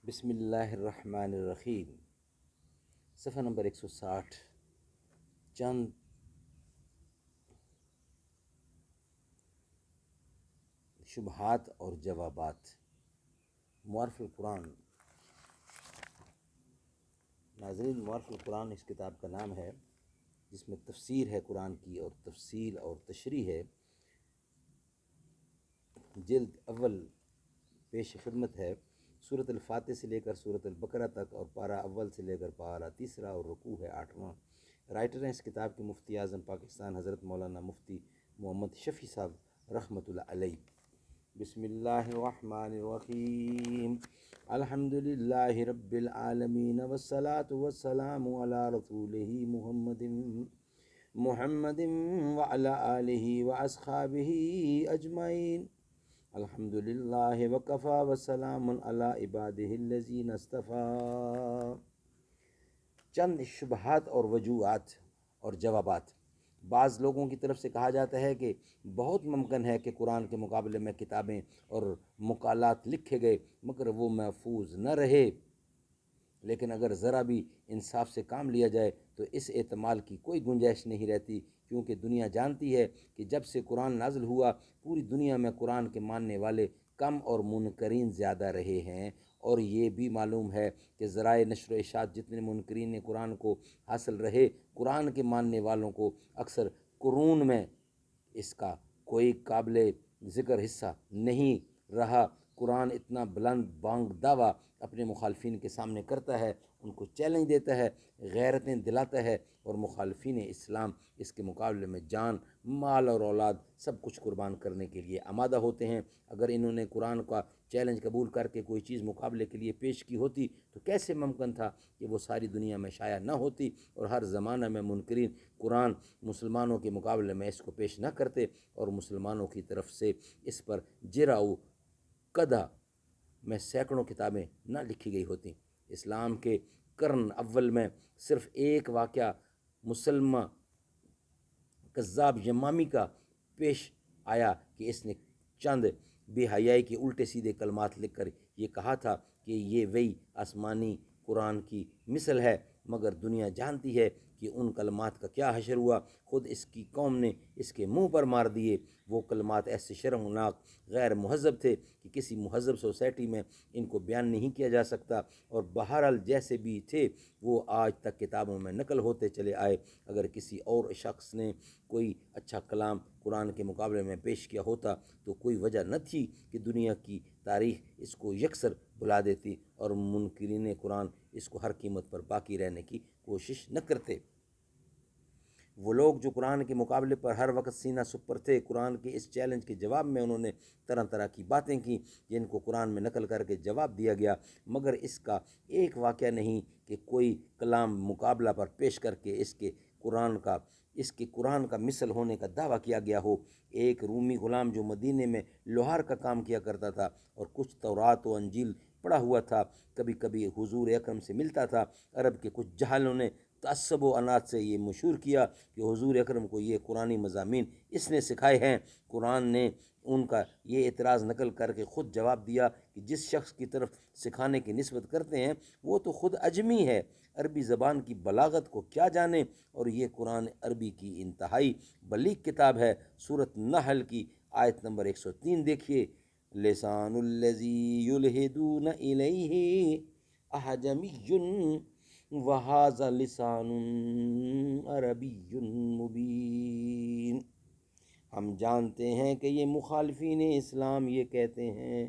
بسم اللہ الرحمن الرحیم، صفحہ نمبر 160۔ چند شبہات اور جوابات۔ معرف القرآن۔ ناظرین، معرف القرآن اس کتاب کا نام ہے جس میں تفسیر ہے قرآن کی، اور تفصیل اور تشریح ہے۔ جلد اول پیش خدمت ہے۔ سورۃ الفاتح سے لے کر سورۃ البقرہ تک، اور پارہ اول سے لے کر پارہ تیسرا، اور رکوع ہے 8واں۔ رائٹر ہیں اس کتاب کے مفتی اعظم پاکستان حضرت مولانا مفتی محمد شفیع صاحب رحمۃ اللہ علیہ۔ بسم اللہ الرحمن الرحیم۔ الحمد للہ رب العالمین، والصلاة والسلام علی رسولہ محمد وعلی آلہ واصحابہ اجمعین۔ الحمد للہ وکفی وسلام علی عبادہ الذین اصطفیٰ۔ چند شبہات اور وجوہات اور جوابات۔ بعض لوگوں کی طرف سے کہا جاتا ہے کہ بہت ممکن ہے کہ قرآن کے مقابلے میں کتابیں اور مقالات لکھے گئے مگر وہ محفوظ نہ رہے، لیکن اگر ذرا بھی انصاف سے کام لیا جائے تو اس احتمال کی کوئی گنجائش نہیں رہتی، کیونکہ دنیا جانتی ہے کہ جب سے قرآن نازل ہوا پوری دنیا میں قرآن کے ماننے والے کم اور منکرین زیادہ رہے ہیں، اور یہ بھی معلوم ہے کہ ذرائع نشر و اشاعت جتنے منکرین قرآن کو حاصل رہے، قرآن کے ماننے والوں کو اکثر قرون میں اس کا کوئی قابل ذکر حصہ نہیں رہا۔ قرآن اتنا بلند بانگ دعویٰ اپنے مخالفین کے سامنے کرتا ہے، ان کو چیلنج دیتا ہے، غیرتیں دلاتا ہے، اور مخالفین اسلام اس کے مقابلے میں جان، مال اور اولاد سب کچھ قربان کرنے کے لیے آمادہ ہوتے ہیں۔ اگر انہوں نے قرآن کا چیلنج قبول کر کے کوئی چیز مقابلے کے لیے پیش کی ہوتی تو کیسے ممکن تھا کہ وہ ساری دنیا میں شائع نہ ہوتی، اور ہر زمانہ میں منکرین قرآن مسلمانوں کے مقابلے میں اس کو پیش نہ کرتے، اور مسلمانوں کی طرف سے اس پر جراؤ قدح میں سینکڑوں کتابیں نہ لکھی گئی ہوتی۔ اسلام کے قرن اول میں صرف ایک واقعہ مسلمہ کذاب یمامی کا پیش آیا کہ اس نے چند بے حیائی کے الٹے سیدھے کلمات لکھ کر یہ کہا تھا کہ یہ وہی آسمانی قرآن کی مثل ہے، مگر دنیا جانتی ہے کہ ان کلمات کا کیا حشر ہوا۔ خود اس کی قوم نے اس کے منہ پر مار دیے۔ وہ کلمات ایسے شرمناک، غیر مہذب تھے کہ کسی مہذب سوسائٹی میں ان کو بیان نہیں کیا جا سکتا، اور بہرحال جیسے بھی تھے وہ آج تک کتابوں میں نقل ہوتے چلے آئے۔ اگر کسی اور شخص نے کوئی اچھا کلام قرآن کے مقابلے میں پیش کیا ہوتا تو کوئی وجہ نہ تھی کہ دنیا کی تاریخ اس کو یکسر بھلا دیتی، اور منکرین قرآن اس کو ہر قیمت پر باقی رہنے کی کوشش نہ کرتے۔ وہ لوگ جو قرآن کے مقابلے پر ہر وقت سینہ سپر تھے، قرآن کے اس چیلنج کے جواب میں انہوں نے طرح طرح کی باتیں کی جن کو قرآن میں نقل کر کے جواب دیا گیا، مگر اس کا ایک واقعہ نہیں کہ کوئی کلام مقابلہ پر پیش کر کے اس کے قرآن کا مثل ہونے کا دعویٰ کیا گیا ہو۔ ایک رومی غلام جو مدینے میں لوہار کا کام کیا کرتا تھا اور کچھ تورات و انجیل پڑھا ہوا تھا، کبھی کبھی حضور اکرم سے ملتا تھا۔ عرب کے کچھ جاہلوں نے تعصب و عناد سے یہ مشہور کیا کہ حضور اکرم کو یہ قرآنی مضامین اس نے سکھائے ہیں۔ قرآن نے ان کا یہ اعتراض نقل کر کے خود جواب دیا کہ جس شخص کی طرف سکھانے کی نسبت کرتے ہیں وہ تو خود اجمی ہے، عربی زبان کی بلاغت کو کیا جانے، اور یہ قرآن عربی کی انتہائی بلیغ کتاب ہے۔ سورۃ نحل کی آیت نمبر 103 دیکھیے۔ لسان الذی یلحدون الیہ اعجمی وَهَذَا لِسَانٌ عَرَبِيٌّ مُبِينٌ۔ ہم جانتے ہیں کہ یہ مخالفین اسلام یہ کہتے ہیں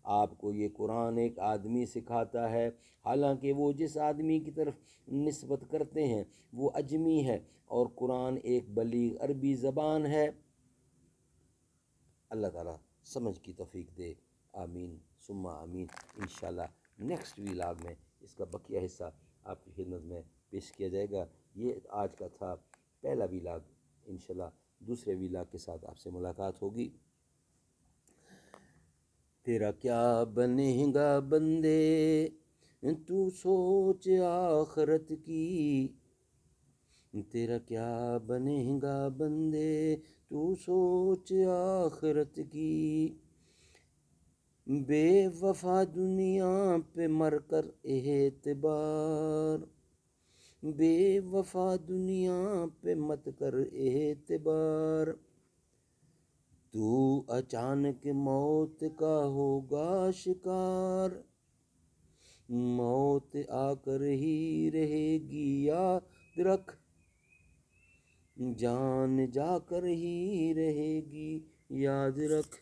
آپ کو یہ قرآن ایک آدمی سکھاتا ہے، حالانکہ وہ جس آدمی کی طرف نسبت کرتے ہیں وہ اجمی ہے، اور قرآن ایک بلیغ عربی زبان ہے۔ اللہ تعالیٰ سمجھ کی توفیق دے، آمین ثم آمین۔ انشاءاللہ نیکسٹ ویلاگ میں اس کا بقیہ حصہ آپ کی خدمت میں پیش کیا جائے گا۔ یہ آج کا تھا پہلا ویلاگ، انشاءاللہ دوسرے ویلاگ کے ساتھ آپ سے ملاقات ہوگی۔ تیرا کیا بنے گا بندے تو سوچ آخرت کی، تیرا کیا بنے گا بندے تو سوچ آخرت کی۔ بے وفا دنیا پہ مر کر اعتبار، بے وفا دنیا پہ مت کر اعتبار، تو اچانک موت کا ہوگا شکار، موت آ کر ہی رہے گی یاد رکھ، جان جا کر ہی رہے گی یاد رکھ۔